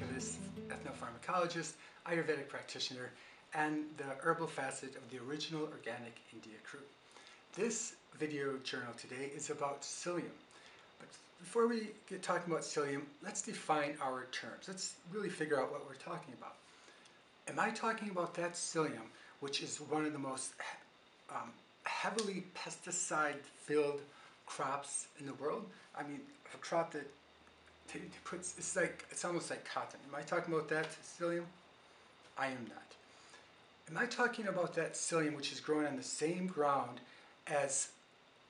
nutritionist, ethnopharmacologist, Ayurvedic practitioner, and the herbal facet of the original organic India crew. This video journal today is about psyllium. But before we get talking about psyllium, let's define our terms. Let's really figure out what we're talking about. Am I talking about that psyllium, which is one of the most heavily pesticide-filled crops in the world? I mean, a crop that puts, it's almost like cotton. Am I talking about that psyllium? I am not. Am I talking about that psyllium which is grown on the same ground as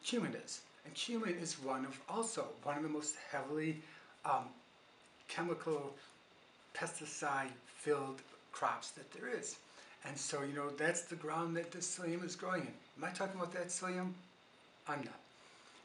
cumin is? And cumin is also one of the most heavily chemical pesticide-filled crops that there is. And so, that's the ground that the psyllium is growing in. Am I talking about that psyllium? I'm not.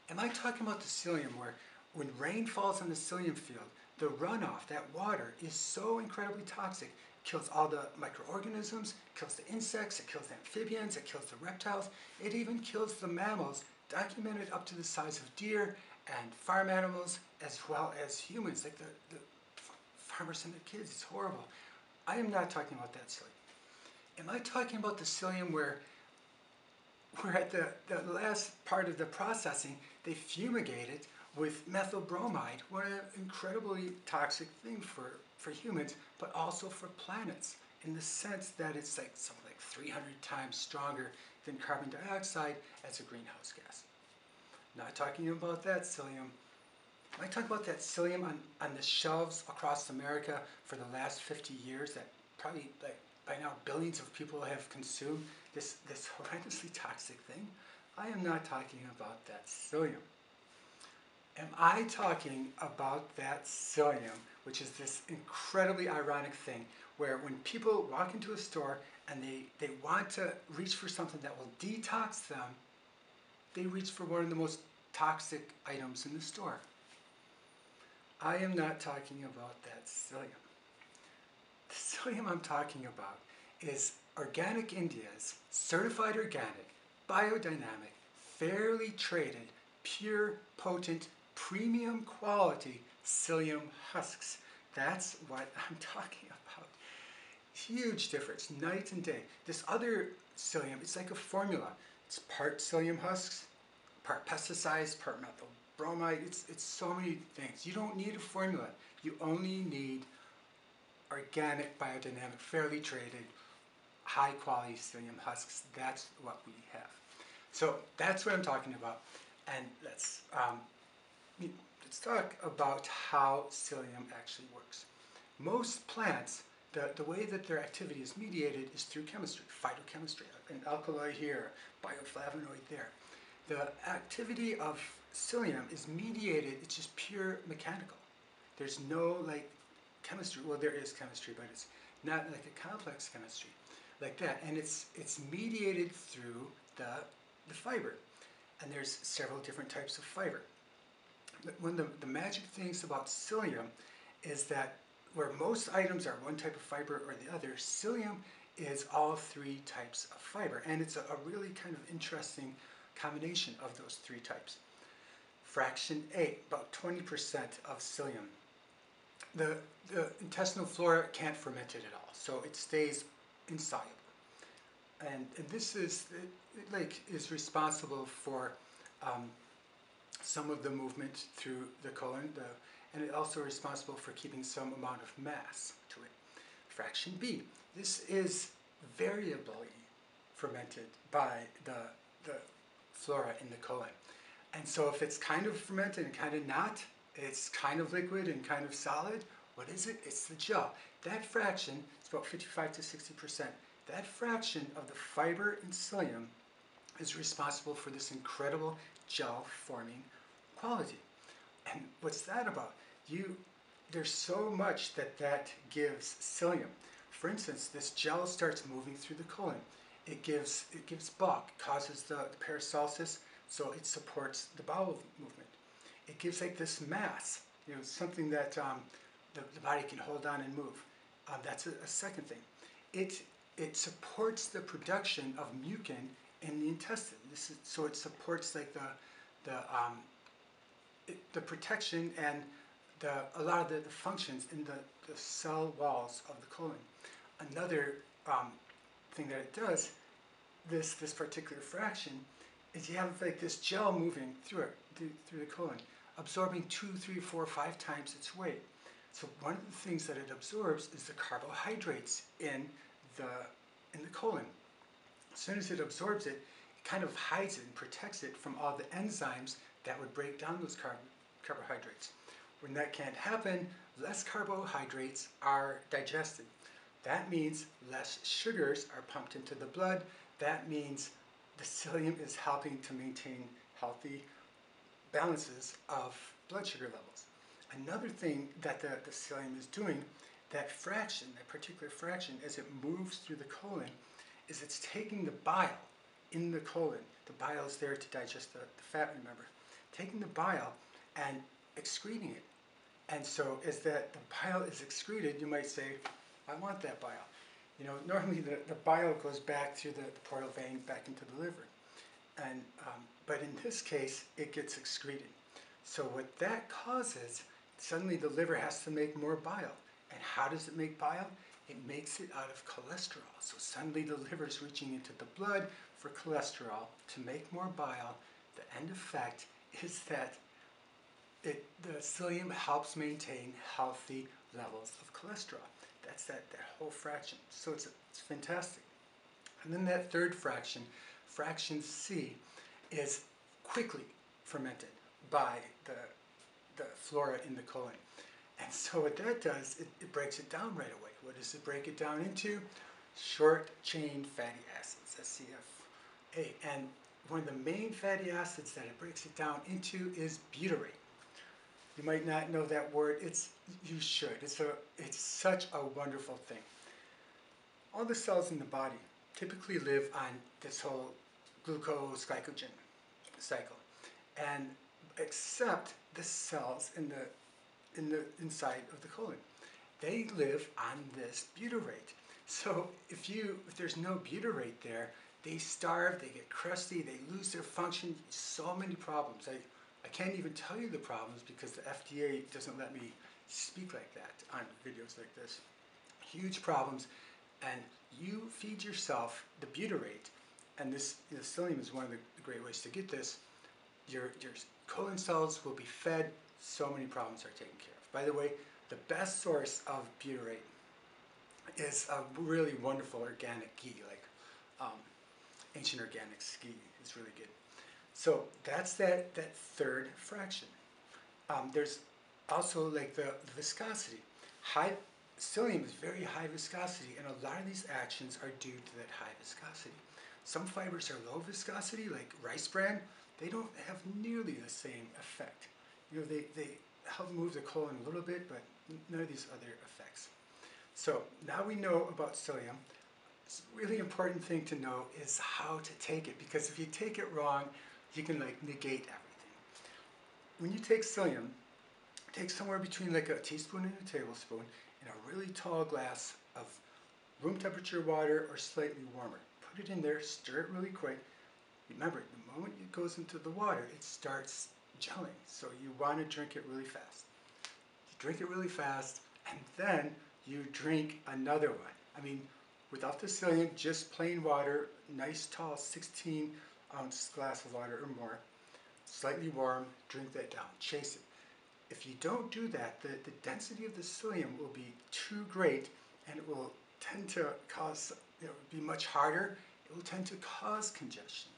Am I talking about the psyllium where when rain falls on the psyllium field, the runoff, that water, is so incredibly toxic, it kills all the microorganisms, kills the insects, it kills the amphibians, it kills the reptiles, it even kills the mammals, documented up to the size of deer and farm animals, as well as humans, like the farmers and the kids. It's horrible. I am not talking about that psyllium. Am I talking about the psyllium where we're at the last part of the processing, they fumigate it with methyl bromide, one incredibly toxic thing for humans, but also for planets, in the sense that it's something like 300 times stronger than carbon dioxide as a greenhouse gas. Not talking about that psyllium. I talk about that psyllium on the shelves across America for the last 50 years that probably by now billions of people have consumed this horrendously toxic thing. I am not talking about that psyllium. Am I talking about that psyllium, which is this incredibly ironic thing where when people walk into a store and they want to reach for something that will detox them, they reach for one of the most toxic items in the store? I am not talking about that psyllium. The psyllium I'm talking about is Organic India's certified organic, biodynamic, fairly traded, pure, potent, premium quality psyllium husks. That's what I'm talking about. Huge difference, night and day. This other psyllium, it's like a formula. It's part psyllium husks, part pesticides, part methyl bromide. It's so many things. You don't need a formula. You only need organic, biodynamic, fairly traded, high quality psyllium husks. That's what we have. So that's what I'm talking about. And let's talk about how psyllium actually works. Most plants, the way that their activity is mediated is through chemistry, phytochemistry, an alkaloid here, bioflavonoid there. The activity of psyllium is mediated, it's just pure mechanical. There's no chemistry, well there is chemistry, but it's not like a complex chemistry like that. And it's mediated through the fiber. And there's several different types of fiber. But one of the magic things about psyllium is that where most items are one type of fiber or the other, psyllium is all three types of fiber. And it's a really kind of interesting combination of those three types. Fraction A, about 20% of psyllium. The intestinal flora can't ferment it at all, so it stays insoluble. And this is responsible for some of the movement through the colon, and it's also responsible for keeping some amount of mass to it. Fraction B, this is variably fermented by the flora in the colon. And so if it's kind of fermented and kind of not, it's kind of liquid and kind of solid, what is it? It's the gel. That fraction is about 55 to 60%. That fraction of the fiber in psyllium is responsible for this incredible gel-forming quality. And what's that about? There's so much that gives psyllium. For instance, this gel starts moving through the colon. It gives bulk, causes the peristalsis, so it supports the bowel movement. It gives this mass, something that the body can hold on and move. That's a second thing. It supports the production of mucin in the intestine. So it supports the protection and a lot of the functions in the cell walls of the colon. Another thing that it does, this particular fraction, is you have like this gel moving through it, through the colon, absorbing 2, 3, 4, 5 times its weight. So one of the things that it absorbs is the carbohydrates in the colon. As soon as it absorbs it, it kind of hides it and protects it from all the enzymes that would break down those carbohydrates. When that can't happen, less carbohydrates are digested. That means less sugars are pumped into the blood. That means the psyllium is helping to maintain healthy balances of blood sugar levels. Another thing that the psyllium is doing, that fraction, that particular fraction, as it moves through the colon, is it's taking the bile in the colon. The bile is there to digest the fat, remember. Taking the bile and excreting it. And so as the bile is excreted, you might say, I want that bile. You know, normally the bile goes back through the portal vein back into the liver. And, but in this case, it gets excreted. So what that causes, suddenly the liver has to make more bile. And how does it make bile? It makes it out of cholesterol. So suddenly the liver is reaching into the blood for cholesterol to make more bile. The end effect is that the psyllium helps maintain healthy levels of cholesterol. That's that whole fraction. So it's fantastic. And then that third fraction, fraction C, is quickly fermented by the flora in the colon. And so what that does, it breaks it down right away. What does it break it down into? Short-chain fatty acids, SCFA. And one of the main fatty acids that it breaks it down into is butyrate. You might not know that word. You should. It's such a wonderful thing. All the cells in the body typically live on this whole glucose-glycogen cycle, and except the cells in the inside of the colon, they live on this butyrate. So if there's no butyrate there, they starve, they get crusty, they lose their function. So many problems. I can't even tell you the problems because the FDA doesn't let me speak like that on videos like this. Huge problems, and you feed yourself the butyrate, and the psyllium is one of the great ways to get this. Your colon cells will be fed, so many problems are taken care of. By the way, the best source of butyrate is a really wonderful organic ghee, like ancient organic ghee. It's really good. So that's that third fraction. There's also like the viscosity. Psyllium is very high viscosity, and a lot of these actions are due to that high viscosity. Some fibers are low viscosity, like rice bran. They don't have nearly the same effect. You know, they help move the colon a little bit, but none of these other effects. So now we know about psyllium. It's a really important thing to know is how to take it, because if you take it wrong, you can like negate everything. When you take psyllium, take somewhere between like a teaspoon and a tablespoon in a really tall glass of room temperature water or slightly warmer. Put it in there, stir it really quick. Remember, the moment it goes into the water, it starts gelling. So you want to drink it really fast. You drink it really fast, and then you drink another one. I mean, without the psyllium, just plain water, nice tall 16-ounce glass of water or more, slightly warm, drink that down, chase it. If you don't do that, the density of the psyllium will be too great, and it will tend to cause, it will be much harder, it will tend to cause congestion.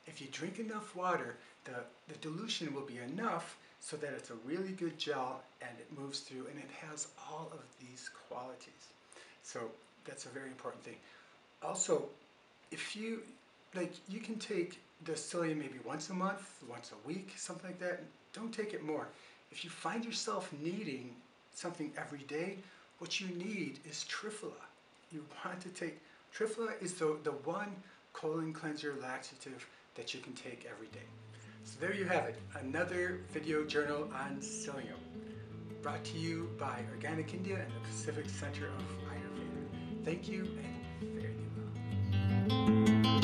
If you drink enough water, the dilution will be enough so that it's a really good gel and it moves through and it has all of these qualities. So that's a very important thing. Also, if you can take the psyllium maybe once a month, once a week, something like that. Don't take it more. If you find yourself needing something every day, what you need is triphala. You want to take, triphala is the one colon cleanser laxative that you can take every day. So there you have it, another video journal on psyllium, brought to you by Organic India and the Pacific Center of Ayurveda. Thank you, and fare thee well.